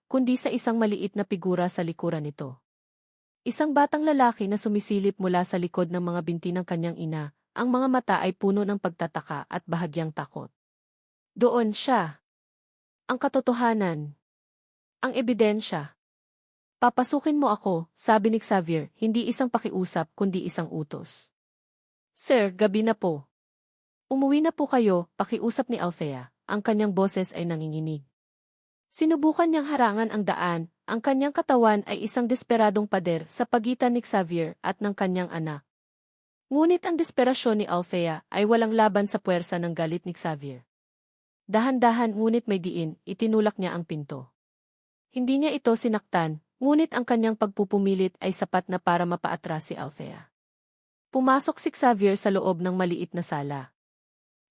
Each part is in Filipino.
kundi sa isang maliit na figura sa likuran nito. Isang batang lalaki na sumisilip mula sa likod ng mga binti ng kanyang ina, ang mga mata ay puno ng pagtataka at bahagyang takot. Doon siya. Ang katotohanan. Ang ebidensya. Papasukin mo ako, sabi ni Xavier, hindi isang pakiusap kundi isang utos. Sir, gabi na po. Umuwi na po kayo, pakiusap ni Althea, ang kanyang boses ay nanginginig. Sinubukan niyang harangan ang daan, ang kanyang katawan ay isang desperadong pader sa pagitan ni Xavier at ng kanyang anak. Ngunit ang desperasyon ni Althea ay walang laban sa puwersa ng galit ni Xavier. Dahan-dahan ngunit may diin, itinulak niya ang pinto. Hindi niya ito sinaktan, ngunit ang kanyang pagpupumilit ay sapat na para mapaatras si Althea. Pumasok si Xavier sa loob ng maliit na sala.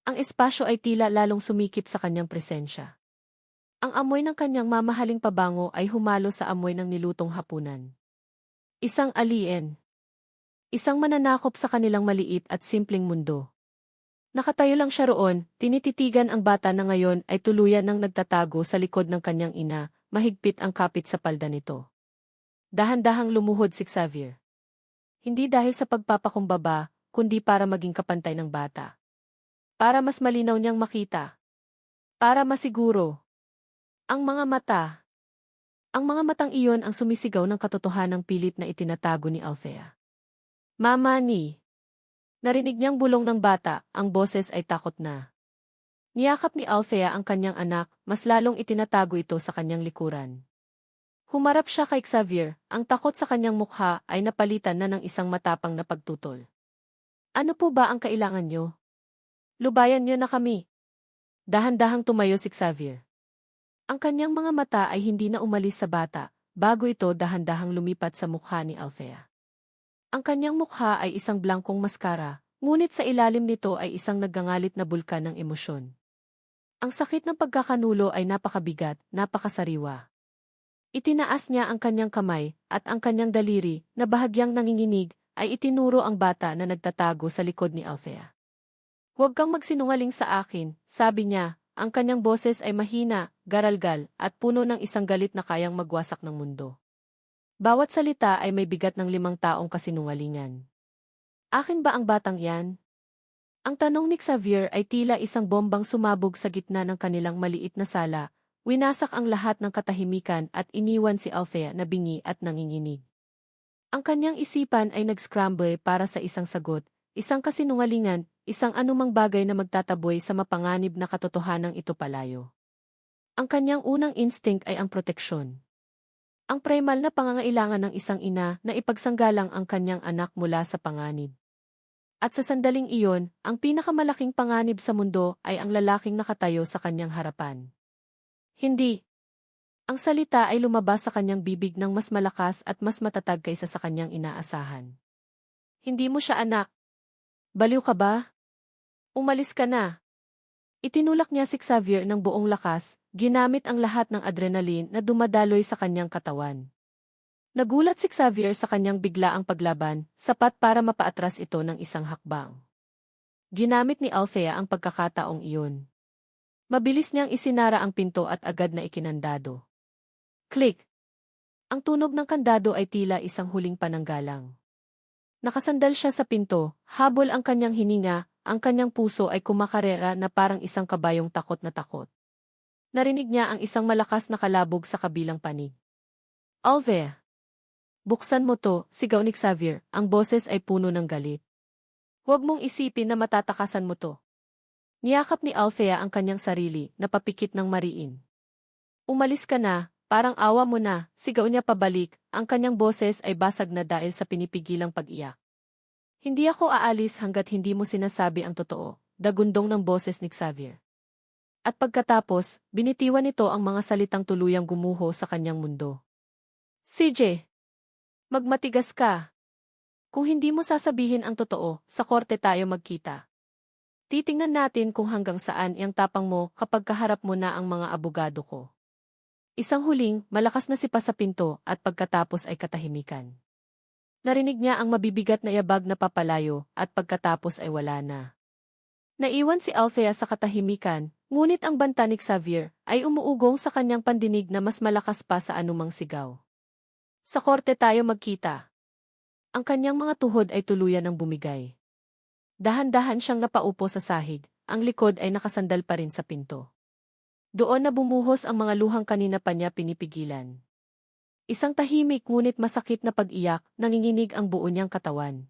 Ang espasyo ay tila lalong sumikip sa kanyang presensya. Ang amoy ng kanyang mamahaling pabango ay humalo sa amoy ng nilutong hapunan. Isang alien. Isang mananakop sa kanilang maliit at simpleng mundo. Nakatayo lang siya roon, tinititigan ang bata na ngayon ay tuluyan ng nagtatago sa likod ng kanyang ina, mahigpit ang kapit sa palda nito. Dahan-dahang lumuhod si Xavier. Hindi dahil sa pagpapakumbaba, kundi para maging kapantay ng bata. Para mas malinaw niyang makita. Para masiguro. Ang mga mata. Ang mga matang iyon ang sumisigaw ng katotohanang pilit na itinatago ni Althea. Mama ni. Narinig niyang bulong ng bata, ang boses ay takot na. Niyakap ni Althea ang kanyang anak, mas lalong itinatago ito sa kanyang likuran. Humarap siya kay Xavier, ang takot sa kanyang mukha ay napalitan na ng isang matapang na pagtutol. Ano po ba ang kailangan niyo? Lubayan niyo na kami. Dahan-dahang tumayo si Xavier. Ang kanyang mga mata ay hindi na umalis sa bata, bago ito dahan-dahang lumipat sa mukha ni Althea. Ang kanyang mukha ay isang blangkong maskara, ngunit sa ilalim nito ay isang naggangalit na bulkan ng emosyon. Ang sakit ng pagkakanulo ay napakabigat, napakasariwa. Itinaas niya ang kanyang kamay, at ang kanyang daliri, na bahagyang nanginginig, ay itinuro ang bata na nagtatago sa likod ni Althea. Huwag kang magsinungaling sa akin, sabi niya. Ang kanyang boses ay mahina, garalgal, at puno ng isang galit na kayang magwasak ng mundo. Bawat salita ay may bigat ng 5 taong kasinungalingan. Akin ba ang batang yan? Ang tanong ni Xavier ay tila isang bombang sumabog sa gitna ng kanilang maliit na sala, winasak ang lahat ng katahimikan at iniwan si Althea na bingi at nanginginig. Ang kanyang isipan ay nag-scramble para sa isang sagot, isang kasinungalingan, isang anumang bagay na magtataboy sa mapanganib na katotohanang ito palayo. Ang kanyang unang instinct ay ang proteksyon. Ang primal na pangangailangan ng isang ina na ipagsanggalang ang kanyang anak mula sa panganib. At sa sandaling iyon, ang pinakamalaking panganib sa mundo ay ang lalaking nakatayo sa kanyang harapan. Hindi. Ang salita ay lumabas sa kanyang bibig ng mas malakas at mas matatag kaysa sa kanyang inaasahan. Hindi mo siya anak. Baliw ka ba? Umalis ka na. Itinulak niya si Xavier ng buong lakas, ginamit ang lahat ng adrenaline na dumadaloy sa kanyang katawan. Nagulat si Xavier sa kanyang biglaang paglaban, sapat para mapaatras ito ng isang hakbang. Ginamit ni Althea ang pagkakataong iyon. Mabilis niyang isinara ang pinto at agad na ikinandado. Click! Ang tunog ng kandado ay tila isang huling pananggalang. Nakasandal siya sa pinto, habol ang kanyang hininga, ang kanyang puso ay kumakarera na parang isang kabayong takot na takot. Narinig niya ang isang malakas na kalabog sa kabilang panig. Althea! Buksan mo to, sigaw ni Xavier, ang boses ay puno ng galit. Huwag mong isipin na matatakasan mo to. Niyakap ni Althea ang kanyang sarili, napapikit ng mariin. Umalis ka na, parang awa mo na, sigaw niya pabalik, ang kanyang boses ay basag na dahil sa pinipigilang pag-iyak. Hindi ako aalis hanggat hindi mo sinasabi ang totoo, dagundong ng boses ni Xavier. At pagkatapos, binitiwan nito ang mga salitang tuluyang gumuho sa kanyang mundo. CJ! Magmatigas ka. Kung hindi mo sasabihin ang totoo, sa korte tayo magkita. Titingnan natin kung hanggang saan iyang tapang mo kapag kaharap mo na ang mga abogado ko. Isang huling, malakas na sipa sa pinto at pagkatapos ay katahimikan. Narinig niya ang mabibigat na yabag na papalayo at pagkatapos ay wala na. Naiwan si Althea sa katahimikan, ngunit ang banta ni Xavier ay umuugong sa kanyang pandinig na mas malakas pa sa anumang sigaw. Sa korte tayo magkita. Ang kanyang mga tuhod ay tuluyan ng bumigay. Dahan-dahan siyang napaupo sa sahig, ang likod ay nakasandal pa rin sa pinto. Doon na bumuhos ang mga luhang kanina pa niya pinipigilan. Isang tahimik ngunit masakit na pag-iyak, nanginginig ang buo niyang katawan.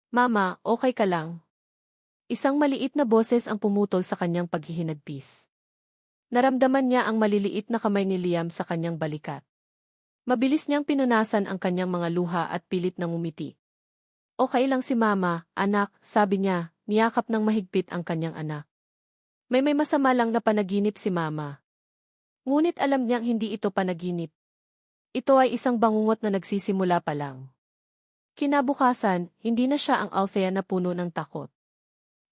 Mama, okay ka lang? Isang maliit na boses ang pumutol sa kanyang paghihinagpis. Naramdaman niya ang maliliit na kamay ni Liam sa kanyang balikat. Mabilis niyang pinunasan ang kanyang mga luha at pilit na ngumiti. Okay lang si Mama, anak, sabi niya, niyakap ng mahigpit ang kanyang anak. May masama lang na panaginip si Mama. Ngunit alam niyang hindi ito panaginip. Ito ay isang bangungot na nagsisimula pa lang. Kinabukasan, hindi na siya ang Althea na puno ng takot.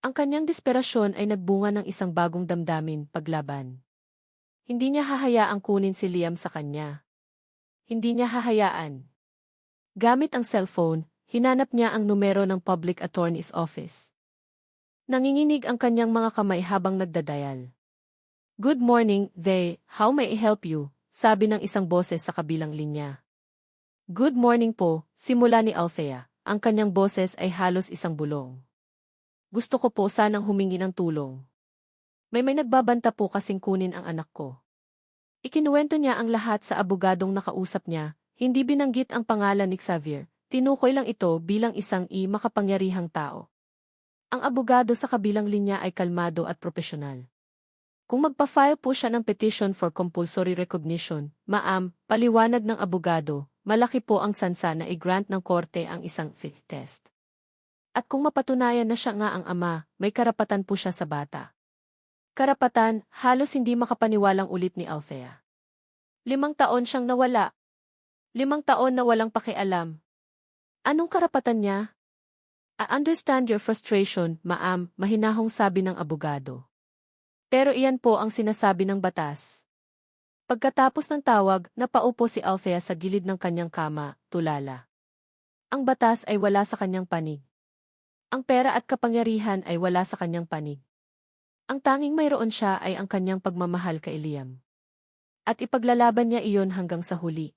Ang kanyang desperasyon ay nagbunga ng isang bagong damdamin, paglaban. Hindi niya hahayaang kunin si Liam sa kanya. Hindi niya hahayaan. Gamit ang cellphone, hinanap niya ang numero ng Public Attorney's Office. Nanginginig ang kanyang mga kamay habang nagdadayal. Good morning, how may I help you? Sabi ng isang boses sa kabilang linya. Good morning po, simula ni Althea. Ang kanyang boses ay halos isang bulong. Gusto ko po sanang humingi ng tulong. May nagbabanta po kasing kunin ang anak ko. Ikinuwento niya ang lahat sa abogadong nakausap niya, hindi binanggit ang pangalan ni Xavier, tinukoy lang ito bilang isang makapangyarihang tao. Ang abogado sa kabilang linya ay kalmado at propesyonal. Kung magpa-file po siya ng petition for compulsory recognition, ma'am, paliwanag ng abogado, malaki po ang sansa na i-grant ng korte ang isang fit test. At kung mapatunayan na siya nga ang ama, may karapatan po siya sa bata. Karapatan, halos hindi makapaniwalang ulit ni Althea. 5 taon siyang nawala. 5 taon na walang pakialam. Anong karapatan niya? I understand your frustration, ma'am, mahinahong sabi ng abogado. Pero iyan po ang sinasabi ng batas. Pagkatapos ng tawag, napaupo si Althea sa gilid ng kanyang kama, tulala. Ang batas ay wala sa kanyang panig. Ang pera at kapangyarihan ay wala sa kanyang panig. Ang tanging mayroon siya ay ang kanyang pagmamahal kay Liam. At ipaglalaban niya iyon hanggang sa huli.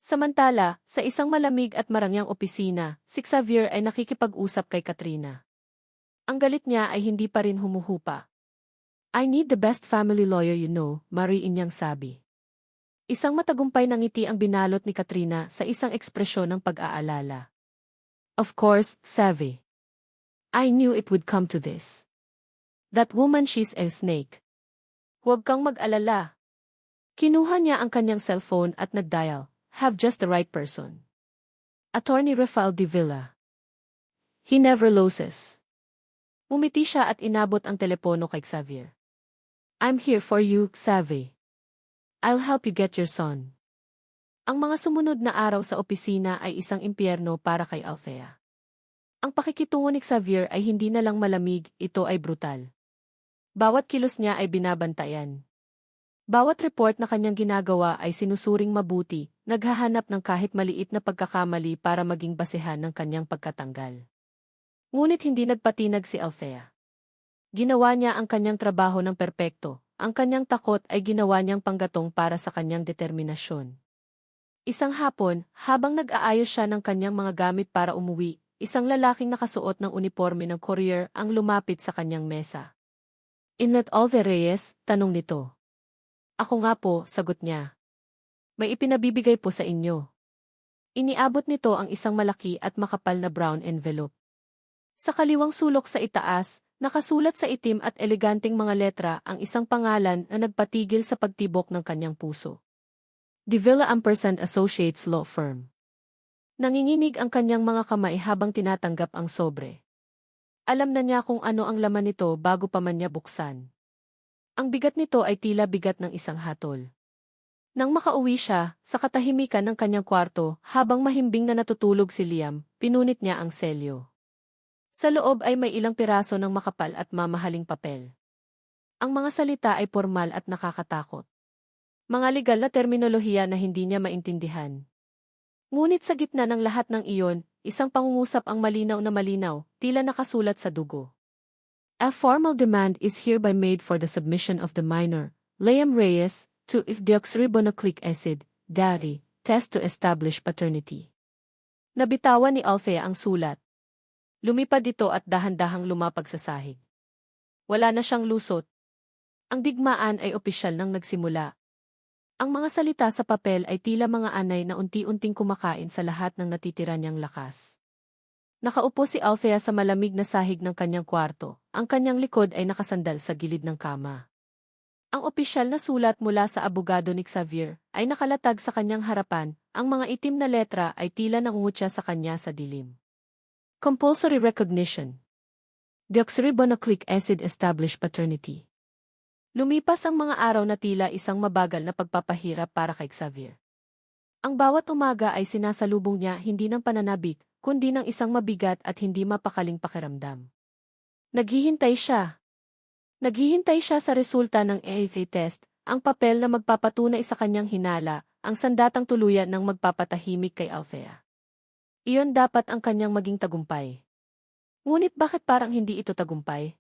Samantala, sa isang malamig at marangyang opisina, si Xavier ay nakikipag-usap kay Katrina. Ang galit niya ay hindi pa rin humuhupa. I need the best family lawyer you know, Marie niyang sabi. Isang matagumpay na ngiti ang binalot ni Katrina sa isang ekspresyon ng pag-aalala. Of course, Savvy. I knew it would come to this. That woman, she's a snake. Huwag kang mag-alala. Kinuha niya ang kanyang cellphone at nag-dial, have just the right person. Attorney Rafael De Villa. He never loses. Umiti siya at inabot ang telepono kay Xavier. I'm here for you, Xavier. I'll help you get your son. Ang mga sumunod na araw sa opisina ay isang impyerno para kay Althea. Ang pakikitungo ni Xavier ay hindi na lang malamig, ito ay brutal. Bawat kilos niya ay binabantayan. Bawat report na kanyang ginagawa ay sinusuring mabuti, naghahanap ng kahit maliit na pagkakamali para maging basehan ng kanyang pagkatanggal. Ngunit hindi nagpatinag si Althea. Ginawa niya ang kanyang trabaho ng perpekto, ang kanyang takot ay ginawa niyang panggatong para sa kanyang determinasyon. Isang hapon, habang nag-aayos siya ng kanyang mga gamit para umuwi, isang lalaking nakasuot ng uniforme ng courier ang lumapit sa kanyang mesa. Inlet Althea Reyes, tanong nito. Ako nga po, sagot niya. May ipinabibigay po sa inyo. Iniabot nito ang isang malaki at makapal na brown envelope. Sa kaliwang sulok sa itaas, nakasulat sa itim at eleganteng mga letra ang isang pangalan na nagpatigil sa pagtibok ng kanyang puso. De Villa & Associates Law Firm. Nanginginig ang kanyang mga kamay habang tinatanggap ang sobre. Alam na niya kung ano ang laman nito bago pa man niya buksan. Ang bigat nito ay tila bigat ng isang hatol. Nang makauwi siya, sa katahimikan ng kanyang kwarto, habang mahimbing na natutulog si Liam, pinunit niya ang selyo. Sa loob ay may ilang piraso ng makapal at mamahaling papel. Ang mga salita ay formal at nakakatakot. Mga legal na terminolohiya na hindi niya maintindihan. Ngunit sa gitna ng lahat ng iyon, isang pangungusap ang malinaw na malinaw, tila nakasulat sa dugo. A formal demand is hereby made for the submission of the minor, Liam Reyes, to deoxyribonucleic acid, DARI, test to establish paternity. Nabitawan ni Althea ang sulat. Lumipad ito at dahan-dahang lumapag sa sahig. Wala na siyang lusot. Ang digmaan ay opisyal nang nagsimula. Ang mga salita sa papel ay tila mga anay na unti-unting kumakain sa lahat ng natitira niyang lakas. Nakaupo si Althea sa malamig na sahig ng kanyang kwarto. Ang kanyang likod ay nakasandal sa gilid ng kama. Ang opisyal na sulat mula sa abogado ni Xavier ay nakalatag sa kanyang harapan. Ang mga itim na letra ay tila nangungutya sa kanya sa dilim. Compulsory recognition. Deoxyribonucleic acid establish paternity. Lumipas ang mga araw na tila isang mabagal na pagpapahirap para kay Xavier. Ang bawat umaga ay sinasalubong niya hindi ng pananabik, kundi ng isang mabigat at hindi mapakaling pakiramdam. Naghihintay siya. Naghihintay siya sa resulta ng AFA test, ang papel na magpapatunay sa kanyang hinala, ang sandatang tuluyan ng magpapatahimik kay Althea. Iyon dapat ang kanyang maging tagumpay. Ngunit bakit parang hindi ito tagumpay?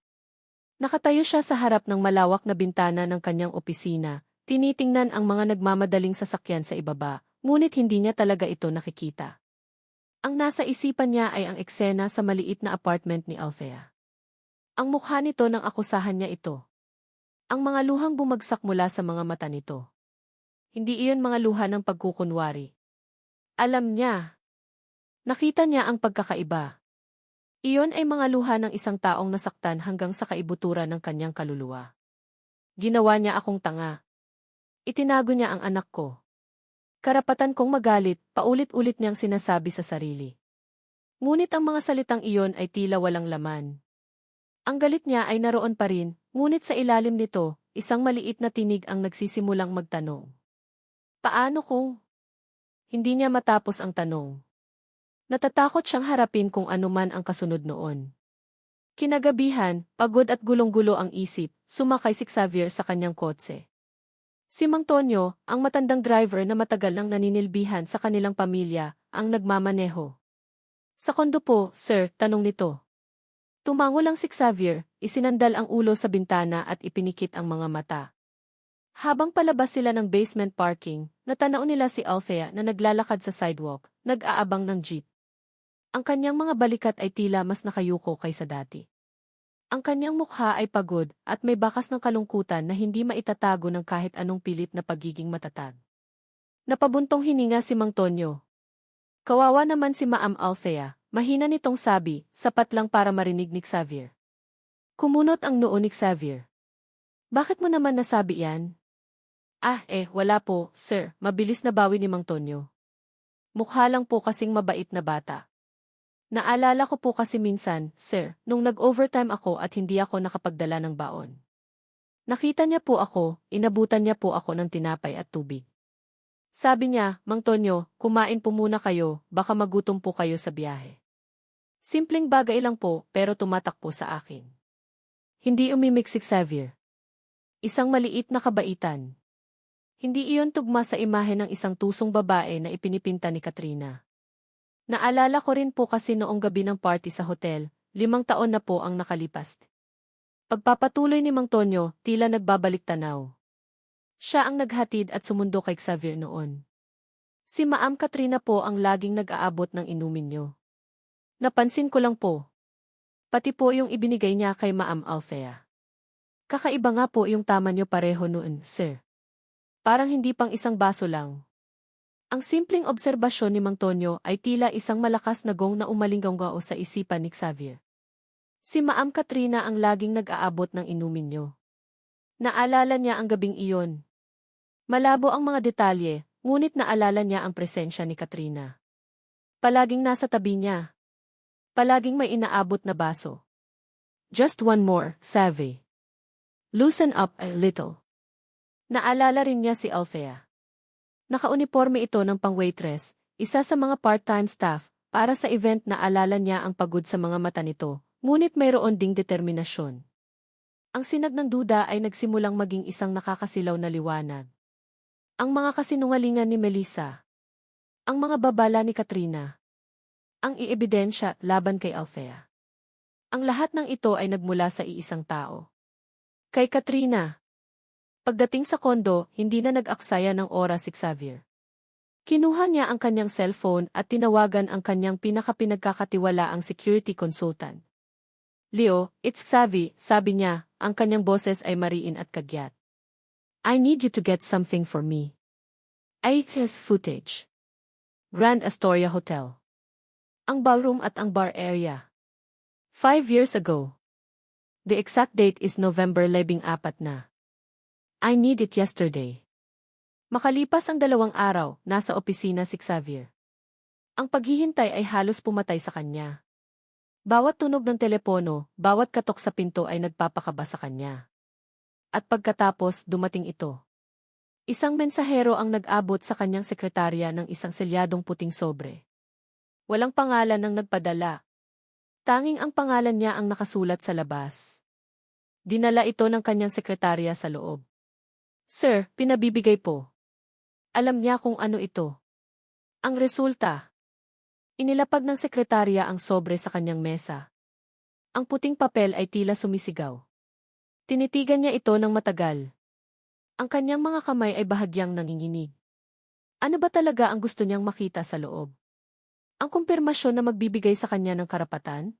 Nakatayo siya sa harap ng malawak na bintana ng kanyang opisina, tinitingnan ang mga nagmamadaling sasakyan sa ibaba, ngunit hindi niya talaga ito nakikita. Ang nasa isipan niya ay ang eksena sa maliit na apartment ni Althea. Ang mukha nito nang akusahan niya ito. Ang mga luhang bumagsak mula sa mga mata nito. Hindi iyon mga luha ng pagkukunwari. Alam niya. Nakita niya ang pagkakaiba. Iyon ay mga luha ng isang taong nasaktan hanggang sa kaibuturan ng kanyang kaluluwa. Ginawa niya akong tanga. Itinago niya ang anak ko. Karapatan kong magalit, paulit-ulit niyang sinasabi sa sarili. Ngunit ang mga salitang iyon ay tila walang laman. Ang galit niya ay naroon pa rin, ngunit sa ilalim nito, isang maliit na tinig ang nagsisimulang magtanong. Paano kung? Hindi niya matapos ang tanong. Natatakot siyang harapin kung anuman ang kasunod noon. Kinagabihan, pagod at gulong-gulo ang isip, sumakay si Xavier sa kanyang kotse. Si Mang Tonyo, ang matandang driver na matagal nang naninilbihan sa kanilang pamilya, ang nagmamaneho. Sa kondo po, sir, tanong nito. Tumango lang si Xavier, isinandal ang ulo sa bintana at ipinikit ang mga mata. Habang palabas sila ng basement parking, natanaw nila si Althea na naglalakad sa sidewalk, nag-aabang ng jeep. Ang kanyang mga balikat ay tila mas nakayuko kaysa dati. Ang kanyang mukha ay pagod at may bakas ng kalungkutan na hindi maitatago ng kahit anong pilit na pagiging matatag. Napabuntong hininga si Mang Tonyo. Kawawa naman si Maam Althea, mahina nitong sabi, sapat lang para marinig ni Xavier. Kumunot ang noo ni Xavier. Bakit mo naman nasabi yan? Wala po, sir, mabilis na bawi ni Mang Tonyo. Mukha lang po kasing mabait na bata. Naalala ko po kasi minsan, sir, nung nag-overtime ako at hindi ako nakapagdala ng baon. Nakita niya po ako, inabutan niya po ako ng tinapay at tubig. Sabi niya, Mang Tonyo, kumain po muna kayo, baka magutom po kayo sa biyahe. Simpleng bagay lang po, pero tumatak po sa akin. Hindi umimik si Xavier. Isang maliit na kabaitan. Hindi iyon tugma sa imahe ng isang tusong babae na ipinipinta ni Katrina. Naalala ko rin po kasi noong gabi ng party sa hotel, 5 taon na po ang nakalipas. Pagpapatuloy ni Mang Tonyo, tila nagbabalik tanaw. Siya ang naghatid at sumundo kay Xavier noon. Si Maam Katrina po ang laging nag-aabot ng inumin niyo. Napansin ko lang po. Pati po yung ibinigay niya kay Maam Althea. Kakaiba nga po yung tama niyo pareho noon, sir. Parang hindi pang isang baso lang. Ang simpleng obserbasyon ni Mang Tonyo ay tila isang malakas na gong na umalinggao sa isipan ni Xavier. Si Maam Katrina ang laging nag-aabot ng inumin niyo. Naalala niya ang gabing iyon. Malabo ang mga detalye, ngunit naalala niya ang presensya ni Katrina. Palaging nasa tabi niya. Palaging may inaabot na baso. Just one more, Savvy. Loosen up a little. Naalala rin niya si Althea. Nakauniforme ito ng pang-waitress, isa sa mga part-time staff, para sa event na alala niya ang pagod sa mga mata nito, ngunit mayroon ding determinasyon. Ang sinag ng duda ay nagsimulang maging isang nakakasilaw na liwanag. Ang mga kasinungalingan ni Melissa. Ang mga babala ni Katrina. Ang iebidensya laban kay Althea. Ang lahat ng ito ay nagmula sa iisang tao. Kay Katrina. Pagdating sa kondo, hindi na nag-aksaya ng oras si Xavier. Kinuha niya ang kanyang cellphone at tinawagan ang kanyang pinakapinagkakatiwalaang security consultant. Leo, it's Xavi, sabi niya, ang kanyang boses ay mariin at kagyat. I need you to get something for me. IHS footage. Grand Astoria Hotel. Ang ballroom at ang bar area. 5 years ago. The exact date is November 14 na. I need it yesterday. Makalipas ang 2 araw, nasa opisina si Xavier. Ang paghihintay ay halos pumatay sa kanya. Bawat tunog ng telepono, bawat katok sa pinto ay nagpapakaba sa kanya. At pagkatapos, dumating ito. Isang mensahero ang nag-abot sa kanyang sekretarya ng isang selyadong puting sobre. Walang pangalan ng nagpadala. Tanging ang pangalan niya ang nakasulat sa labas. Dinala ito ng kanyang sekretarya sa loob. Sir, pinabibigay po. Alam niya kung ano ito. Ang resulta. Inilapag ng sekretarya ang sobre sa kanyang mesa. Ang puting papel ay tila sumisigaw. Tinitigan niya ito ng matagal. Ang kanyang mga kamay ay bahagyang nanginginig. Ano ba talaga ang gusto niyang makita sa loob? Ang kumpirmasyon na magbibigay sa kanya ng karapatan?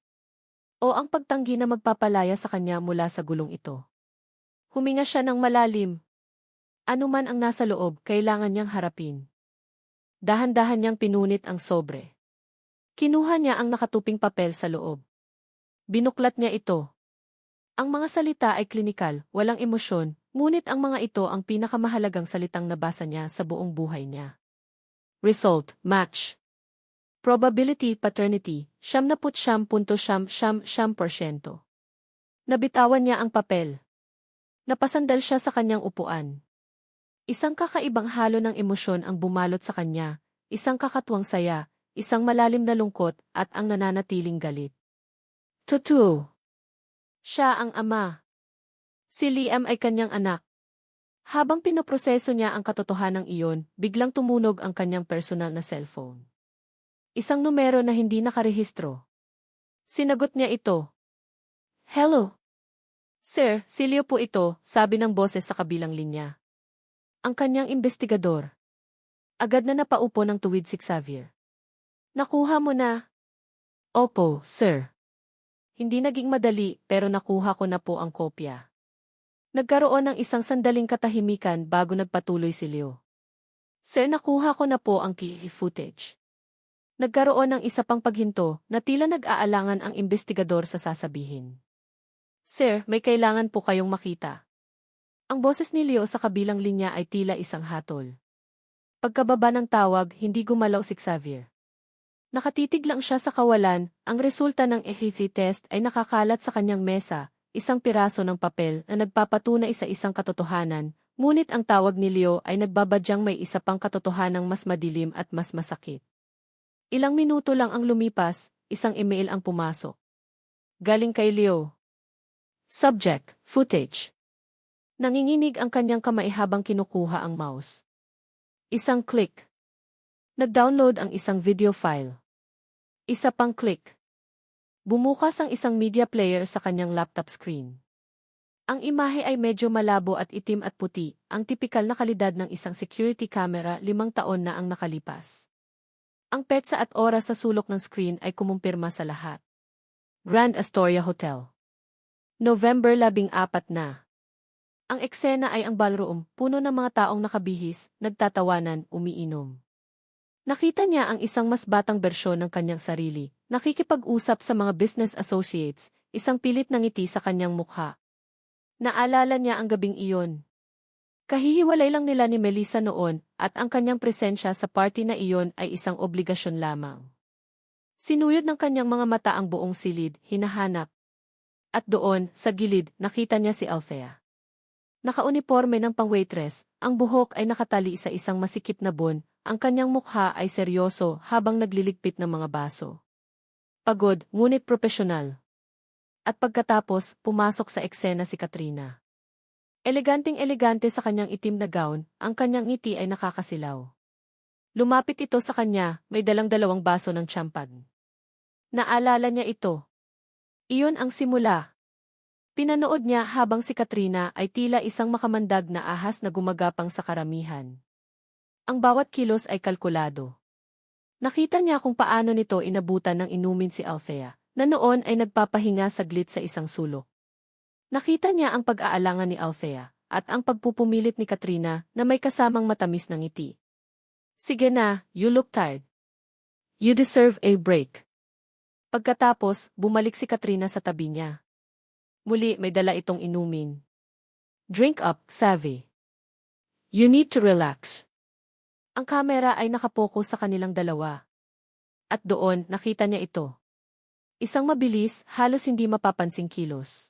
O ang pagtanggi na magpapalaya sa kanya mula sa gulong ito? Huminga siya ng malalim. Ano man ang nasa loob, kailangan niyang harapin. Dahan-dahan niyang pinunit ang sobre. Kinuha niya ang nakatuping papel sa loob. Binuklat niya ito. Ang mga salita ay klinikal, walang emosyon, ngunit ang mga ito ang pinakamahalagang salitang nabasa niya sa buong buhay niya. Result, match. Probability, paternity, 79.9%. Nabitawan niya ang papel. Napasandal siya sa kanyang upuan. Isang kakaibang halo ng emosyon ang bumalot sa kanya, isang kakatuwang saya, isang malalim na lungkot, at ang nananatiling galit. Totoo. Siya ang ama. Si Liam ay kanyang anak. Habang pinoproseso niya ang katotohanang iyon, biglang tumunog ang kanyang personal na cellphone. Isang numero na hindi nakarehistro. Sinagot niya ito. Hello. Sir, si Leo po ito, sabi ng boses sa kabilang linya. Ang kanyang investigador. Agad na napaupo ng tuwid si Xavier. Nakuha mo na? Opo, sir. Hindi naging madali, pero nakuha ko na po ang kopya. Nagkaroon ng isang sandaling katahimikan bago nagpatuloy si Leo. Sir, nakuha ko na po ang key footage. Nagkaroon ng isa pang paghinto na tila nag-aalangan ang investigador sa sasabihin. Sir, may kailangan po kayong makita. Ang boses ni Leo sa kabilang linya ay tila isang hatol. Pagkababa ng tawag, hindi gumalaw si Xavier. Nakatitig lang siya sa kawalan, ang resulta ng EHT test ay nakakalat sa kanyang mesa, isang piraso ng papel na nagpapatunay sa isang katotohanan, ngunit ang tawag ni Leo ay nagbabadyang may isa pang katotohanang mas madilim at mas masakit. Ilang minuto lang ang lumipas, isang email ang pumasok. Galing kay Leo. Subject, footage. Nanginginig ang kanyang kamay habang kinukuha ang mouse. Isang click. Nag-download ang isang video file. Isa pang click. Bumukas ang isang media player sa kanyang laptop screen. Ang imahe ay medyo malabo at itim at puti, ang tipikal na kalidad ng isang security camera 5 taon na ang nakalipas. Ang petsa at oras sa sulok ng screen ay kumumpirma sa lahat. Grand Astoria Hotel. November 14 na. Ang eksena ay ang ballroom, puno ng mga taong nakabihis, nagtatawanan, umiinom. Nakita niya ang isang mas batang bersyon ng kanyang sarili, nakikipag-usap sa mga business associates, isang pilit na ngiti sa kanyang mukha. Naalala niya ang gabing iyon. Kahihiwalay lang nila ni Melissa noon, at ang kanyang presensya sa party na iyon ay isang obligasyon lamang. Sinuyod ng kanyang mga mata ang buong silid, hinahanap. At doon, sa gilid, nakita niya si Althea. Nakauniporme ng pang-waitress, ang buhok ay nakatali sa isang masikip na bun, ang kanyang mukha ay seryoso habang nagliligpit ng mga baso. Pagod, ngunit propesyonal. At pagkatapos, pumasok sa eksena si Katrina. Eleganteng-elegante sa kanyang itim na gown, ang kanyang ngiti ay nakakasilaw. Lumapit ito sa kanya, may dalang 2 baso ng champagne. Naalala niya ito. Iyon ang simula. Pinanood niya habang si Katrina ay tila isang makamandag na ahas na gumagapang sa karamihan. Ang bawat kilos ay kalkulado. Nakita niya kung paano nito inabutan ng inumin si Althea, na noon ay nagpapahinga saglit sa isang sulok. Nakita niya ang pag-aalangan ni Althea, at ang pagpupumilit ni Katrina na may kasamang matamis na ngiti. Sige na, you look tired. You deserve a break. Pagkatapos, bumalik si Katrina sa tabi niya. Muli may dala itong inumin. Drink up, Savvy. You need to relax. Ang kamera ay nakapokus sa kanilang dalawa. At doon, nakita niya ito. Isang mabilis, halos hindi mapapansing kilos.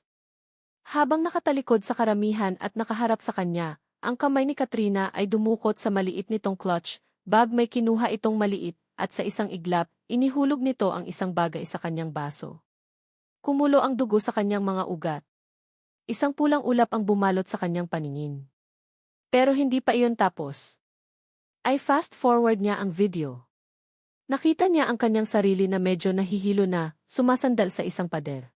Habang nakatalikod sa karamihan at nakaharap sa kanya, ang kamay ni Katrina ay dumukot sa maliit nitong clutch, bag may kinuha itong maliit, at sa isang iglap, inihulog nito ang isang bagay sa kanyang baso. Kumulo ang dugo sa kanyang mga ugat. Isang pulang ulap ang bumalot sa kanyang paningin. Pero hindi pa iyon tapos. Ay fast forward niya ang video. Nakita niya ang kanyang sarili na medyo nahihilo na, sumasandal sa isang pader.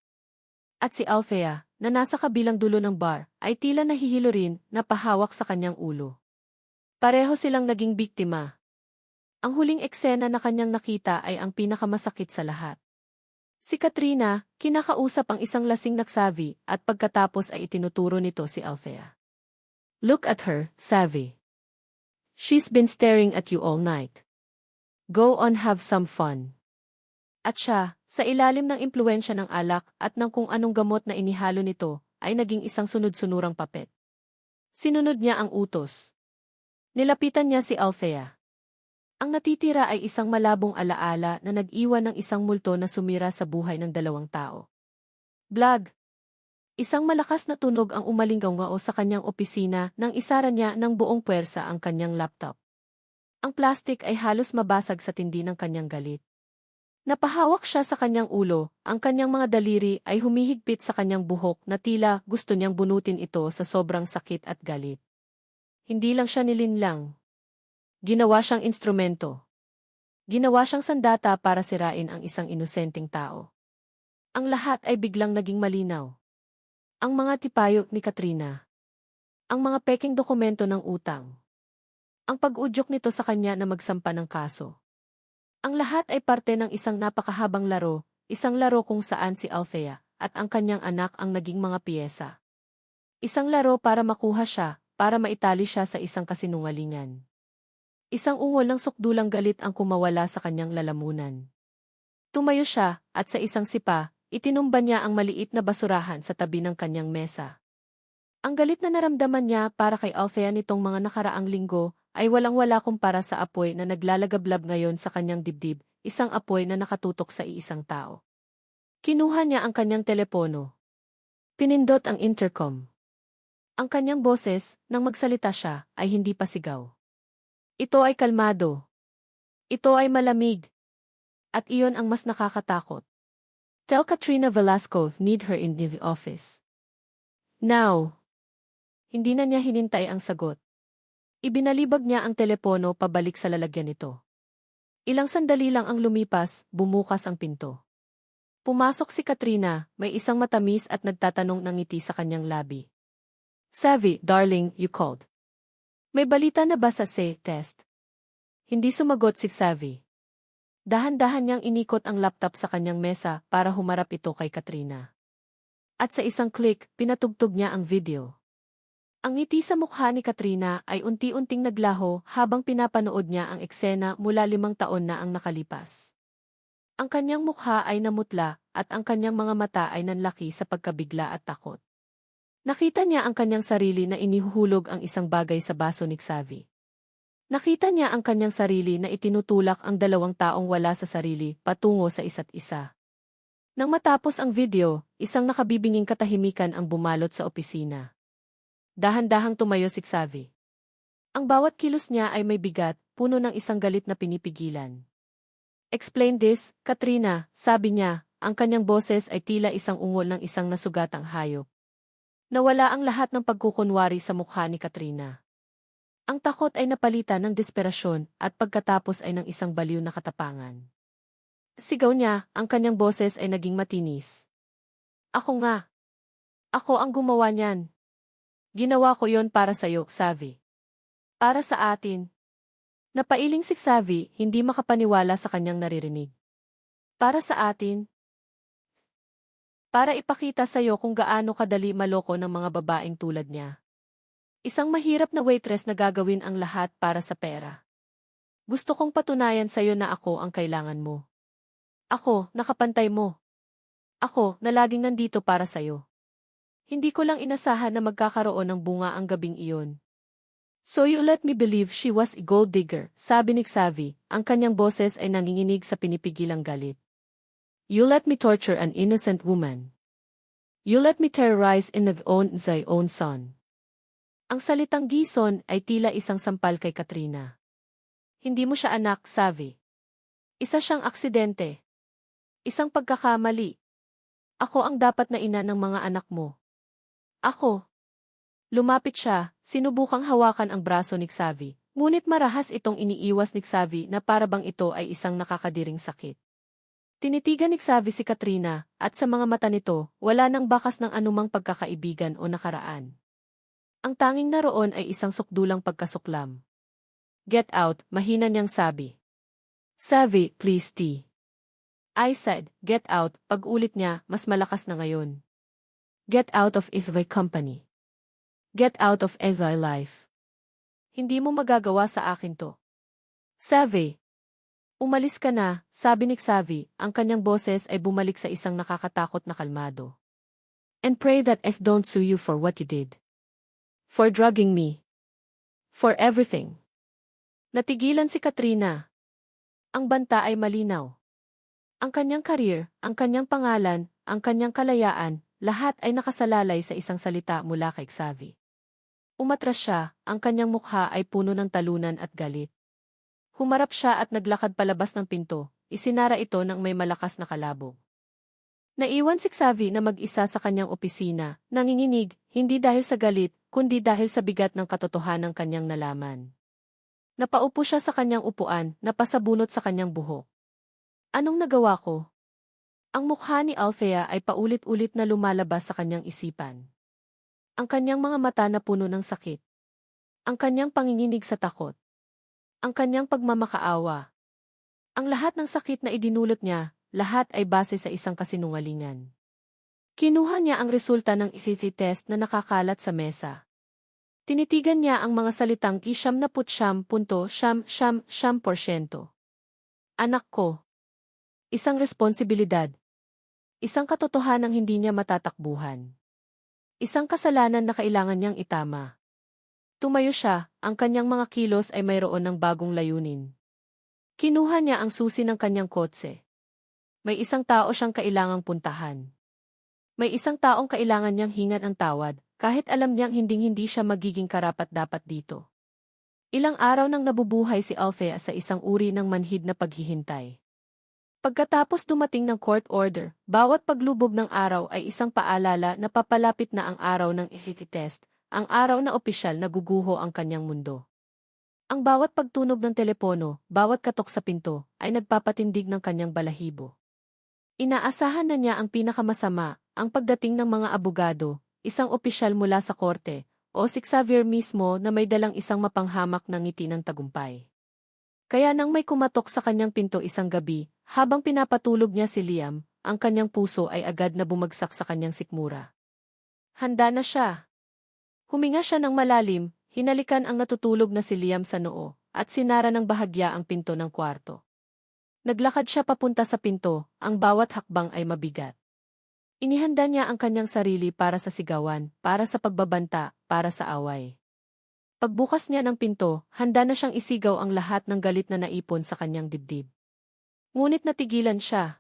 At si Althea, na nasa kabilang dulo ng bar, ay tila nahihilo rin na pahawak sa kanyang ulo. Pareho silang naging biktima. Ang huling eksena na kanyang nakita ay ang pinakamasakit sa lahat. Si Katrina, kinakausap ang isang lasing na Savvy at pagkatapos ay itinuturo nito si Althea. Look at her, Savvy. She's been staring at you all night. Go on, have some fun. At siya, sa ilalim ng impluwensya ng alak at ng kung anong gamot na inihalo nito, ay naging isang sunod-sunurang papet. Sinunod niya ang utos. Nilapitan niya si Althea. Ang natitira ay isang malabong alaala na nag-iwan ng isang multo na sumira sa buhay ng dalawang tao. Blag! Isang malakas na tunog ang umalinggaw-ngao sa kanyang opisina nang isara niya ng buong puwersa ang kanyang laptop. Ang plastik ay halos mabasag sa tindi ng kanyang galit. Napahawak siya sa kanyang ulo, ang kanyang mga daliri ay humihigpit sa kanyang buhok na tila gusto niyang bunutin ito sa sobrang sakit at galit. Hindi lang siya nilinlang. Ginawa siyang instrumento. Ginawa siyang sandata para sirain ang isang inosenteng tao. Ang lahat ay biglang naging malinaw. Ang mga tipayok ni Katrina. Ang mga peking dokumento ng utang. Ang pag-udyok nito sa kanya na magsampa ng kaso. Ang lahat ay parte ng isang napakahabang laro, isang laro kung saan si Althea at ang kanyang anak ang naging mga piyesa. Isang laro para makuha siya, para maitali siya sa isang kasinungalingan. Isang ungol ng sukdulang galit ang kumawala sa kanyang lalamunan. Tumayo siya, at sa isang sipa, itinumba niya ang maliit na basurahan sa tabi ng kanyang mesa. Ang galit na naramdaman niya para kay Althea nitong mga nakaraang linggo, ay walang-wala kumpara sa apoy na naglalagablab ngayon sa kanyang dibdib, isang apoy na nakatutok sa iisang tao. Kinuha niya ang kanyang telepono. Pinindot ang intercom. Ang kanyang boses, nang magsalita siya, ay hindi pa sigaw. Ito ay kalmado. Ito ay malamig. At iyon ang mas nakakatakot. Tell Katrina Velasco need her in the office. Now. Hindi na niya hinintay ang sagot. Ibinalibag niya ang telepono pabalik sa lalagyan nito. Ilang sandali lang ang lumipas, bumukas ang pinto. Pumasok si Katrina, may isang matamis at nagtatanong ng ngiti sa kanyang labi. Savvy, darling, you called. May balita na ba sa test? Hindi sumagot si Savvy. Dahan-dahan niyang inikot ang laptop sa kanyang mesa para humarap ito kay Katrina. At sa isang click, pinatugtog niya ang video. Ang ngiti sa mukha ni Katrina ay unti-unting naglaho habang pinapanood niya ang eksena mula 5 taon na ang nakalipas. Ang kanyang mukha ay namutla at ang kanyang mga mata ay nanlaki sa pagkabigla at takot. Nakita niya ang kanyang sarili na inihuhulog ang isang bagay sa baso ni Savvy. Nakita niya ang kanyang sarili na itinutulak ang 2 taong wala sa sarili patungo sa isa't isa. Nang matapos ang video, isang nakabibinging katahimikan ang bumalot sa opisina. Dahan-dahang tumayo si Savvy. Ang bawat kilos niya ay may bigat, puno ng isang galit na pinipigilan. Explain this, Katrina, sabi niya, ang kanyang boses ay tila isang ungol ng isang nasugatang hayop. Nawala ang lahat ng pagkukunwari sa mukha ni Katrina. Ang takot ay napalitan ng desperasyon at pagkatapos ay ng isang baliw na katapangan. Sigaw niya, ang kanyang boses ay naging matinis. Ako nga. Ako ang gumawa niyan. Ginawa ko yon para sa'yo, Xavi. Para sa atin. Napailing si Xavi, hindi makapaniwala sa kanyang naririnig. Para sa atin. Para ipakita sa'yo kung gaano kadali maloko ng mga babaeng tulad niya. Isang mahirap na waitress na gagawin ang lahat para sa pera. Gusto kong patunayan sa'yo na ako ang kailangan mo. Ako, nakapantay mo. Ako, na laging nandito para sa'yo. Hindi ko lang inasahan na magkakaroon ng bunga ang gabing iyon. So you let me believe she was a gold digger, sabi ni Xavi, ang kanyang boses ay nanginginig sa pinipigilang galit. You let me torture an innocent woman. You let me terrorize and own thy own son. Ang salitang gison ay tila isang sampal kay Katrina. Hindi mo siya anak, Xavi. Isa siyang aksidente. Isang pagkakamali. Ako ang dapat na ina ng mga anak mo. Ako. Lumapit siya, sinubukang hawakan ang braso ni Xavi, ngunit marahas itong iniiwas ni Xavi na parabang ito ay isang nakakadiring sakit. Tinitigan ni Xavi si Katrina, at sa mga mata nito, wala nang bakas ng anumang pagkakaibigan o nakaraan. Ang tanging naroon ay isang sukdulang pagkasuklam. Get out, mahina niyang sabi. Xavi, please T. I said, get out, pag-ulit niya, mas malakas na ngayon. Get out of my company. Get out of my life. Hindi mo magagawa sa akin to. Xavi. Umalis ka na, sabi ni Xavi, ang kanyang boses ay bumalik sa isang nakakatakot na kalmado. And pray that I don't sue you for what you did. For drugging me. For everything. Natigilan si Katrina. Ang banta ay malinaw. Ang kanyang career, ang kanyang pangalan, ang kanyang kalayaan, lahat ay nakasalalay sa isang salita mula kay Xavi. Umatras siya, ang kanyang mukha ay puno ng talunan at galit. Humarap siya at naglakad palabas ng pinto, isinara ito ng may malakas na kalabog. Naiwan si Xavi na mag-isa sa kanyang opisina, nanginginig, hindi dahil sa galit, kundi dahil sa bigat ng katotohanan kanyang nalaman. Napaupo siya sa kanyang upuan, napasabunot sa kanyang buhok. Anong nagawa ko? Ang mukha ni Althea ay paulit-ulit na lumalabas sa kanyang isipan. Ang kanyang mga mata na puno ng sakit. Ang kanyang panginginig sa takot. Ang kanyang pagmamakaawa. Ang lahat ng sakit na idinulot niya, lahat ay base sa isang kasinungalingan. Kinuha niya ang resulta ng ICT test na nakakalat sa mesa. Tinitigan niya ang mga salitang #9.9%. Anak ko. Isang responsibilidad. Isang katotohanang hindi niya matatakbuhan. Isang kasalanan na kailangan niyang itama. Tumayo siya, ang kanyang mga kilos ay mayroon ng bagong layunin. Kinuha niya ang susi ng kanyang kotse. May isang tao siyang kailangang puntahan. May isang taong kailangan niyang hingan ang tawad, kahit alam niyang hinding-hindi siya magiging karapat-dapat dito. Ilang araw nang nabubuhay si Althea sa isang uri ng manhid na paghihintay. Pagkatapos dumating ng court order, bawat paglubog ng araw ay isang paalala na papalapit na ang araw ng ICT test, ang araw na opisyal na guguho ang kanyang mundo. Ang bawat pagtunog ng telepono, bawat katok sa pinto, ay nagpapatindig ng kanyang balahibo. Inaasahan na niya ang pinakamasama, ang pagdating ng mga abogado, isang opisyal mula sa korte, o si Xavier mismo na may dalang isang mapanghamak na ngiti ng tagumpay. Kaya nang may kumatok sa kanyang pinto isang gabi, habang pinapatulog niya si Liam, ang kanyang puso ay agad na bumagsak sa kanyang sikmura. Handa na siya. Huminga siya ng malalim, hinalikan ang natutulog na si Liam sa noo, at sinara ng bahagya ang pinto ng kwarto. Naglakad siya papunta sa pinto, ang bawat hakbang ay mabigat. Inihanda niya ang kanyang sarili para sa sigawan, para sa pagbabanta, para sa away. Pagbukas niya ng pinto, handa na siyang isigaw ang lahat ng galit na naipon sa kanyang dibdib. Ngunit natigilan siya.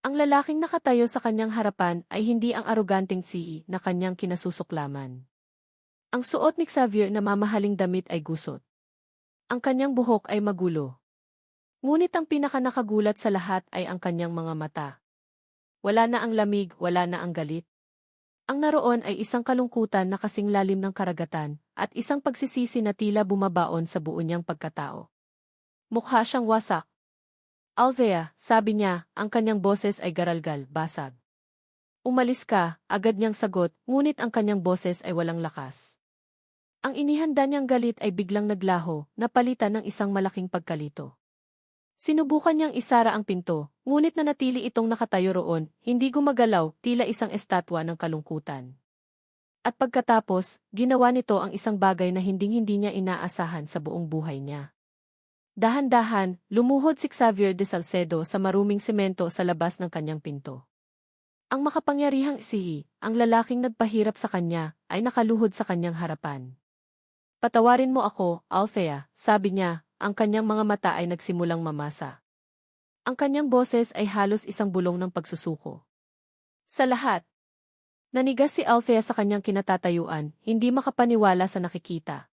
Ang lalaking nakatayo sa kanyang harapan ay hindi ang aroganteng CEO na kanyang kinasusuklaman. Ang suot ni Xavier na mamahaling damit ay gusot. Ang kanyang buhok ay magulo. Ngunit ang pinakanakagulat sa lahat ay ang kanyang mga mata. Wala na ang lamig, wala na ang galit. Ang naroon ay isang kalungkutan na kasing lalim ng karagatan, at isang pagsisisi na tila bumabaon sa buo niyang pagkatao. Mukha siyang wasak. Althea, sabi niya, ang kanyang boses ay garalgal, basag. Umalis ka, agad niyang sagot, ngunit ang kanyang boses ay walang lakas. Ang inihanda niyang galit ay biglang naglaho, napalitan ng isang malaking pagkalito. Sinubukan niyang isara ang pinto, ngunit nanatili itong nakatayo roon, hindi gumagalaw, tila isang estatwa ng kalungkutan. At pagkatapos, ginawa nito ang isang bagay na hinding-hindi niya inaasahan sa buong buhay niya. Dahan-dahan, lumuhod si Xavier de Salcedo sa maruming semento sa labas ng kanyang pinto. Ang makapangyarihang sihi, ang lalaking nagpahirap sa kanya, ay nakaluhod sa kanyang harapan. Patawarin mo ako, Althea, sabi niya, ang kanyang mga mata ay nagsimulang mamasa. Ang kanyang boses ay halos isang bulong ng pagsusuko. Sa lahat, nanigas si Althea sa kanyang kinatatayuan, hindi makapaniwala sa nakikita.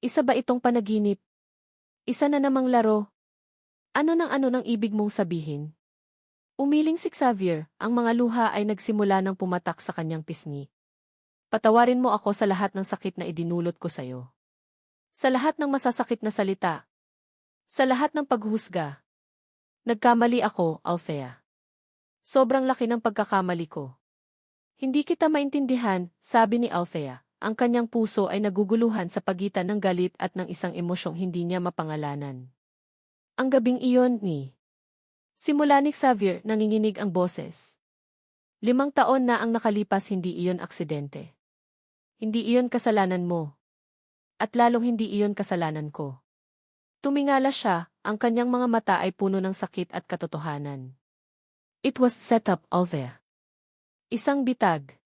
Isa ba itong panaginip? Isa na namang laro? Ano nang ibig mong sabihin? Umiling si Xavier, ang mga luha ay nagsimula ng pumatak sa kanyang pisngi. Patawarin mo ako sa lahat ng sakit na idinulot ko sa'yo. Sa lahat ng masasakit na salita. Sa lahat ng paghusga. Nagkamali ako, Althea. Sobrang laki ng pagkakamali ko. Hindi kita maintindihan, sabi ni Althea. Ang kanyang puso ay naguguluhan sa pagitan ng galit at ng isang emosyong hindi niya mapangalanan. Ang gabing iyon ni. Simula ni Xavier, nanginginig ang boses. 5 taon na ang nakalipas, hindi iyon aksidente. Hindi iyon kasalanan mo. At lalong hindi iyon kasalanan ko. Tumingala siya, ang kanyang mga mata ay puno ng sakit at katotohanan. It was set up, Althea. Isang bitag.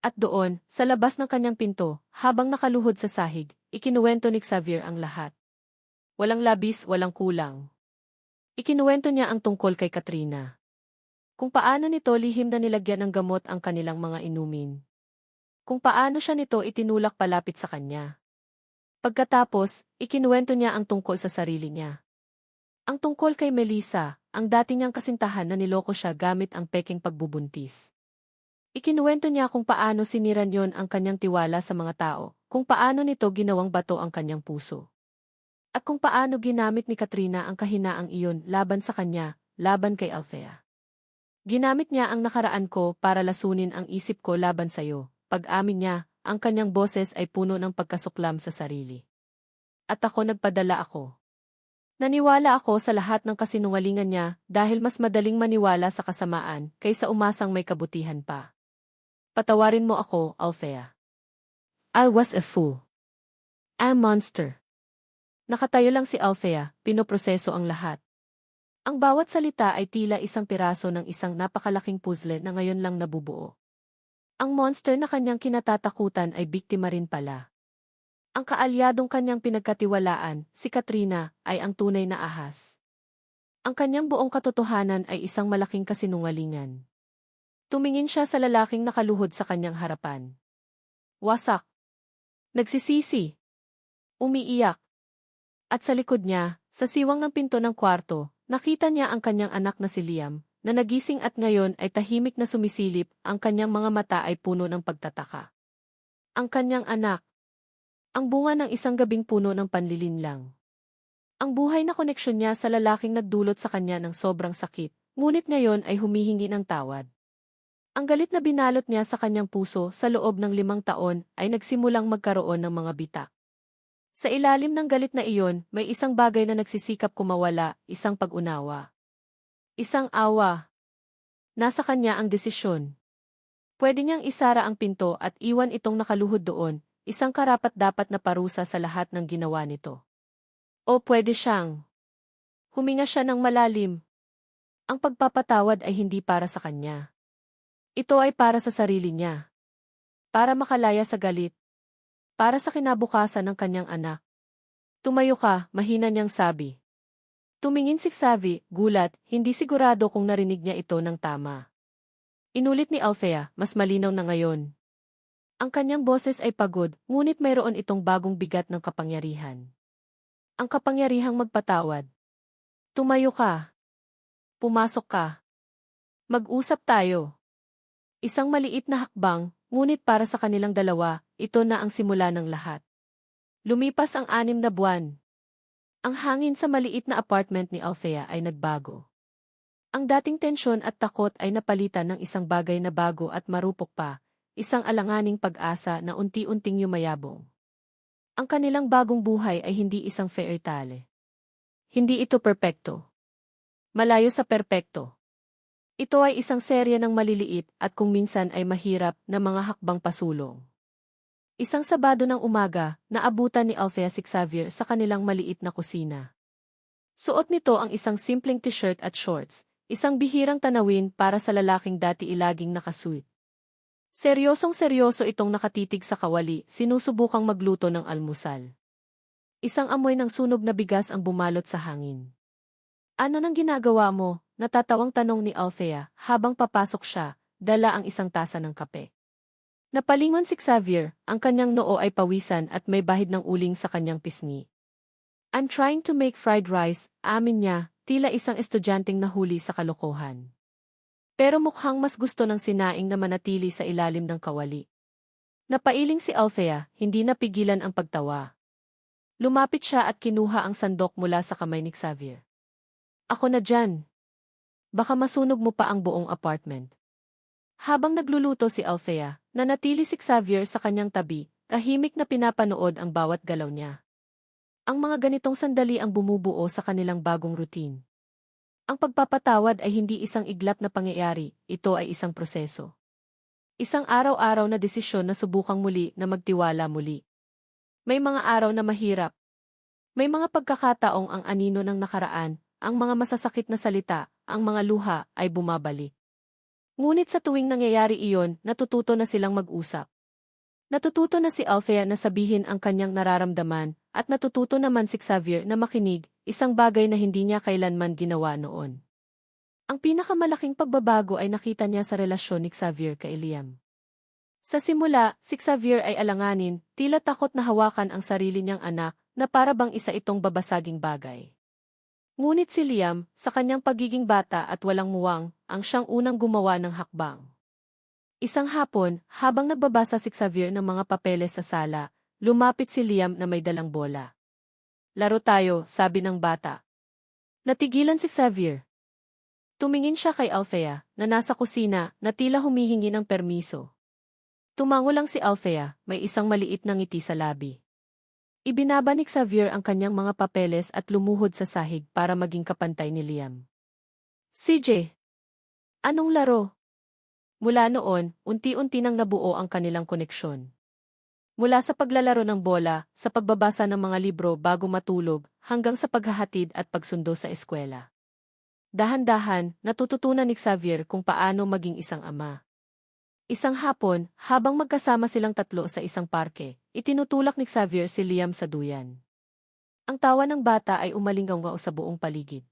At doon, sa labas ng kanyang pinto, habang nakaluhod sa sahig, ikinuwento ni Xavier ang lahat. Walang labis, walang kulang. Ikinuwento niya ang tungkol kay Katrina. Kung paano nito lihim na nilagyan ng gamot ang kanilang mga inumin. Kung paano siya nito itinulak palapit sa kanya. Pagkatapos, ikinuwento niya ang tungkol sa sarili niya. Ang tungkol kay Melissa, ang dati niyang kasintahan na niloko siya gamit ang peking pagbubuntis. Ikinuwento niya kung paano siniran yon ang kanyang tiwala sa mga tao, kung paano nito ginawang bato ang kanyang puso. At kung paano ginamit ni Katrina ang kahinaang iyon laban sa kanya, laban kay Althea. Ginamit niya ang nakaraan ko para lasunin ang isip ko laban sa'yo. Pag-amin niya, ang kanyang boses ay puno ng pagkasuklam sa sarili. At ako nagpadala ako. Naniwala ako sa lahat ng kasinungalingan niya dahil mas madaling maniwala sa kasamaan kaysa umasang may kabutihan pa. Patawarin mo ako, Althea. I was a fool. A monster. Nakatayo lang si Althea, pinoproseso ang lahat. Ang bawat salita ay tila isang piraso ng isang napakalaking puzzle na ngayon lang nabubuo. Ang monster na kanyang kinatatakutan ay biktima rin pala. Ang kaalyadong kanyang pinagkatiwalaan, si Katrina, ay ang tunay na ahas. Ang kanyang buong katotohanan ay isang malaking kasinungalingan. Tumingin siya sa lalaking nakaluhod sa kanyang harapan. Wasak. Nagsisisi. Umiiyak. At sa likod niya, sa siwang ng pinto ng kwarto, nakita niya ang kanyang anak na si Liam, na nagising at ngayon ay tahimik na sumisilip, ang kanyang mga mata ay puno ng pagtataka. Ang kanyang anak. Ang bunga ng isang gabing puno ng panlilinlang. Ang buhay na koneksyon niya sa lalaking nagdulot sa kanya ng sobrang sakit, ngunit ngayon ay humihingi ng tawad. Ang galit na binalot niya sa kanyang puso sa loob ng 5 taon ay nagsimulang magkaroon ng mga bitak. Sa ilalim ng galit na iyon, may isang bagay na nagsisikap kumawala, isang pag-unawa. Isang awa. Nasa kanya ang desisyon. Pwede niyang isara ang pinto at iwan itong nakaluhod doon, isang karapat-dapat na parusa sa lahat ng ginawa nito. O pwede siyang huminga siya ng malalim. Ang pagpapatawad ay hindi para sa kanya. Ito ay para sa sarili niya. Para makalaya sa galit. Para sa kinabukasan ng kanyang anak. Tumayo ka, mahina niyang sabi. Tumingin si Xavi, gulat, hindi sigurado kung narinig niya ito ng tama. Inulit ni Althea, mas malinaw na ngayon. Ang kanyang boses ay pagod, ngunit mayroon itong bagong bigat ng kapangyarihan. Ang kapangyarihang magpatawad. Tumayo ka. Pumasok ka. Mag-usap tayo. Isang maliit na hakbang, ngunit para sa kanilang dalawa, ito na ang simula ng lahat. Lumipas ang 6 na buwan. Ang hangin sa maliit na apartment ni Althea ay nagbago. Ang dating tensyon at takot ay napalitan ng isang bagay na bago at marupok pa, isang alanganing pag-asa na unti-unting yumayabong. Ang kanilang bagong buhay ay hindi isang fairy tale. Hindi ito perpekto. Malayo sa perpekto. Ito ay isang serye ng maliliit at kung minsan ay mahirap na mga hakbang pasulong. Isang Sabado ng umaga, naabutan ni Althea si Xavier sa kanilang maliit na kusina. Suot nito ang isang simpleng t-shirt at shorts, isang bihirang tanawin para sa lalaking dati ilaging nakasuit. Seryosong-seryoso itong nakatitig sa kawali, sinusubukang magluto ng almusal. Isang amoy ng sunog na bigas ang bumalot sa hangin. Ano nang ginagawa mo? Natatawang tanong ni Althea habang papasok siya, dala ang isang tasa ng kape. Napalingon si Xavier, ang kanyang noo ay pawisan at may bahid ng uling sa kanyang pisngi. I'm trying to make fried rice, amin niya, tila isang estudyanteng nahuli sa kalokohan. Pero mukhang mas gusto ng sinaing na manatili sa ilalim ng kawali. Napailing si Althea, hindi napigilan ang pagtawa. Lumapit siya at kinuha ang sandok mula sa kamay ni Xavier. Ako na dyan. Baka masunog mo pa ang buong apartment. Habang nagluluto si Althea, nanatili si Xavier sa kanyang tabi, tahimik na pinapanood ang bawat galaw niya. Ang mga ganitong sandali ang bumubuo sa kanilang bagong routine. Ang pagpapatawad ay hindi isang iglap na pangyayari, ito ay isang proseso. Isang araw-araw na desisyon na subukang muli na magtiwala muli. May mga araw na mahirap. May mga pagkakataong ang anino ng nakaraan, ang mga masasakit na salita, ang mga luha ay bumabalik. Ngunit sa tuwing nangyayari iyon, natututo na silang mag-usap. Natututo na si Althea na sabihin ang kanyang nararamdaman, at natututo naman si Xavier na makinig, isang bagay na hindi niya kailanman ginawa noon. Ang pinakamalaking pagbabago ay nakita niya sa relasyon ni Xavier kay Liam. Sa simula, si Xavier ay alanganin, tila takot na hawakan ang sarili niyang anak, na para bang isa itong babasaging bagay. Ngunit si Liam, sa kanyang pagiging bata at walang muwang, ang siyang unang gumawa ng hakbang. Isang hapon, habang nagbabasa si Xavier ng mga papeles sa sala, lumapit si Liam na may dalang bola. Laro tayo, sabi ng bata. Natigilan si Xavier. Tumingin siya kay Althea, na nasa kusina, na tila humihingi ng permiso. Tumango lang si Althea, may isang maliit na ngiti sa labi. Ibinaba ni Xavier ang kanyang mga papeles at lumuhod sa sahig para maging kapantay ni Liam. CJ, anong laro? Mula noon, unti-unti nang nabuo ang kanilang koneksyon. Mula sa paglalaro ng bola, sa pagbabasa ng mga libro bago matulog, hanggang sa paghahatid at pagsundo sa eskwela. Dahan-dahan, natututunan ni Xavier kung paano maging isang ama. Isang hapon, habang magkasama silang tatlo sa isang parke, itinutulak ni Xavier si Liam sa duyan. Ang tawa ng bata ay umalinggaw sa buong paligid.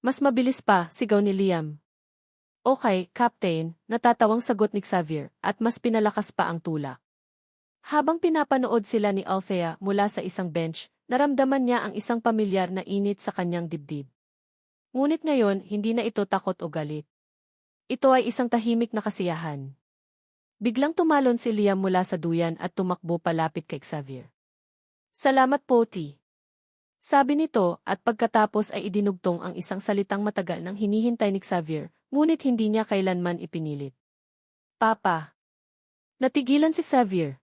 Mas mabilis pa, sigaw ni Liam. Okay, Captain, natatawang sagot ni Xavier, at mas pinalakas pa ang tulak. Habang pinapanood sila ni Althea mula sa isang bench, naramdaman niya ang isang pamilyar na init sa kanyang dibdib. Ngunit ngayon, hindi na ito takot o galit. Ito ay isang tahimik na kasiyahan. Biglang tumalon si Liam mula sa duyan at tumakbo palapit kay Xavier. Salamat po, T. Sabi nito at pagkatapos ay idinugtong ang isang salitang matagal nang hinihintay ni Xavier, ngunit hindi niya kailanman ipinilit. Papa. Natigilan si Xavier.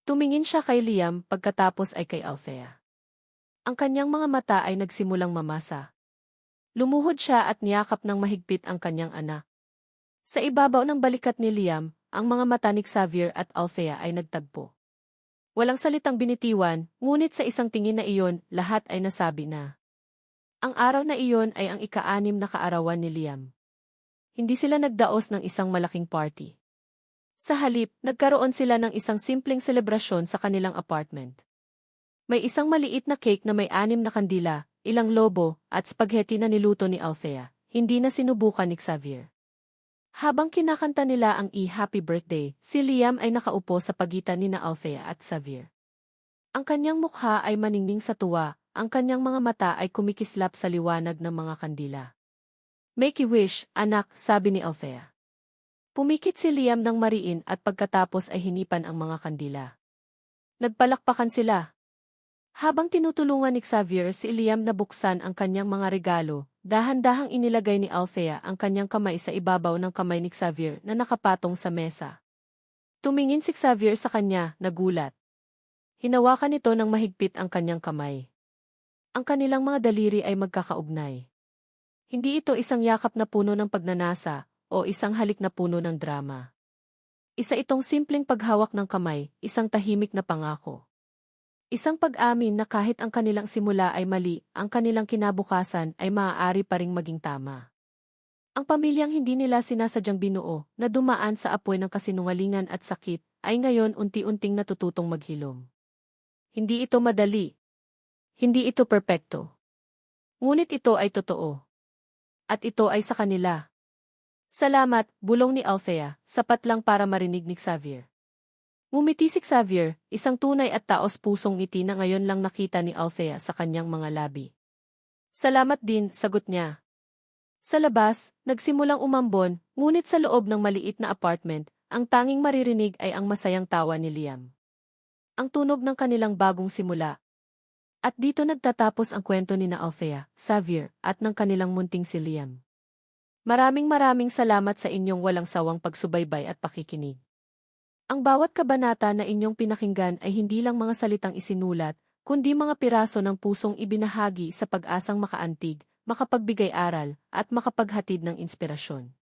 Tumingin siya kay Liam pagkatapos ay kay Althea. Ang kanyang mga mata ay nagsimulang mamasa. Lumuhod siya at niyakap ng mahigpit ang kanyang anak. Sa ibabaw ng balikat ni Liam, ang mga mata ni Xavier at Althea ay nagtagpo. Walang salitang binitiwan, ngunit sa isang tingin na iyon, lahat ay nasabi na. Ang araw na iyon ay ang ika-6 na kaarawan ni Liam. Hindi sila nagdaos ng isang malaking party. Sa halip, nagkaroon sila ng isang simpleng selebrasyon sa kanilang apartment. May isang maliit na cake na may 6 na kandila, ilang lobo, at spaghetti na niluto ni Althea, hindi na sinubukan ni Xavier. Habang kinakanta nila ang Happy Birthday, si Liam ay nakaupo sa pagitan ni Althea at Xavier. Ang kanyang mukha ay maningning sa tuwa, ang kanyang mga mata ay kumikislap sa liwanag ng mga kandila. Make a wish, anak, sabi ni Althea. Pumikit si Liam ng mariin at pagkatapos ay hinipan ang mga kandila. Nagpalakpakan sila. Habang tinutulungan ni Xavier si Liam na buksan ang kanyang mga regalo, dahan-dahang inilagay ni Althea ang kanyang kamay sa ibabaw ng kamay ni Xavier na nakapatong sa mesa. Tumingin si Xavier sa kanya, nagulat. Hinawakan nito ng mahigpit ang kanyang kamay. Ang kanilang mga daliri ay magkakaugnay. Hindi ito isang yakap na puno ng pagnanasa o isang halik na puno ng drama. Isa itong simpleng paghawak ng kamay, isang tahimik na pangako. Isang pag-amin na kahit ang kanilang simula ay mali, ang kanilang kinabukasan ay maaari pa ring maging tama. Ang pamilyang hindi nila sinasadyang binuo, na dumaan sa apoy ng kasinungalingan at sakit, ay ngayon unti-unting natututong maghilom. Hindi ito madali. Hindi ito perpekto. Ngunit ito ay totoo. At ito ay sa kanila. Salamat, bulong ni Althea, sapat lang para marinig ni Xavier. Ngumiti si Xavier, isang tunay at taos-pusong ngiti na ngayon lang nakita ni Althea sa kanyang mga labi. Salamat din, sagot niya. Sa labas, nagsimulang umambon, ngunit sa loob ng maliit na apartment, ang tanging maririnig ay ang masayang tawa ni Liam. Ang tunog ng kanilang bagong simula. At dito nagtatapos ang kwento ni Althea, Xavier, at ng kanilang munting si Liam. Maraming salamat sa inyong walang sawang pagsubaybay at pakikinig. Ang bawat kabanata na inyong pinakinggan ay hindi lang mga salitang isinulat, kundi mga piraso ng pusong ibinahagi sa pag-asang makaantig, makapagbigay aral, at makapaghatid ng inspirasyon.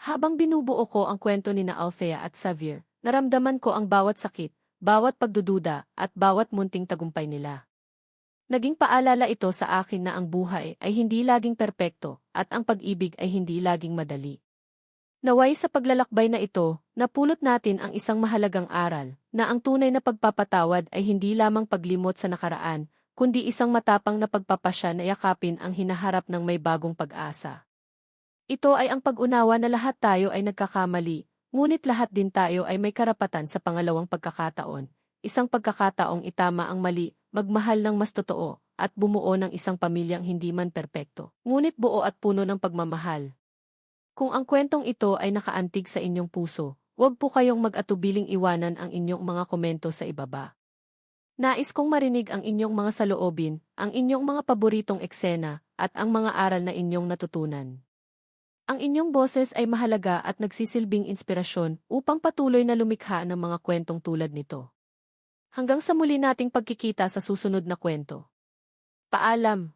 Habang binubuo ko ang kwento ni Althea at Xavier, naramdaman ko ang bawat sakit, bawat pagdududa, at bawat munting tagumpay nila. Naging paalala ito sa akin na ang buhay ay hindi laging perpekto, at ang pag-ibig ay hindi laging madali. Naway sa paglalakbay na ito, napulot natin ang isang mahalagang aral, na ang tunay na pagpapatawad ay hindi lamang paglimot sa nakaraan, kundi isang matapang na pagpapasya na yakapin ang hinaharap ng may bagong pag-asa. Ito ay ang pag-unawa na lahat tayo ay nagkakamali, ngunit lahat din tayo ay may karapatan sa pangalawang pagkakataon, isang pagkakataong itama ang mali, magmahal ng mas totoo, at bumuo ng isang pamilyang hindi man perpekto, ngunit buo at puno ng pagmamahal. Kung ang kwentong ito ay nakaantig sa inyong puso, huwag po kayong mag-atubiling iwanan ang inyong mga komento sa ibaba. Nais kong marinig ang inyong mga saloobin, ang inyong mga paboritong eksena, at ang mga aral na inyong natutunan. Ang inyong boses ay mahalaga at nagsisilbing inspirasyon upang patuloy na lumikha ng mga kwentong tulad nito. Hanggang sa muli nating pagkikita sa susunod na kwento. Paalam!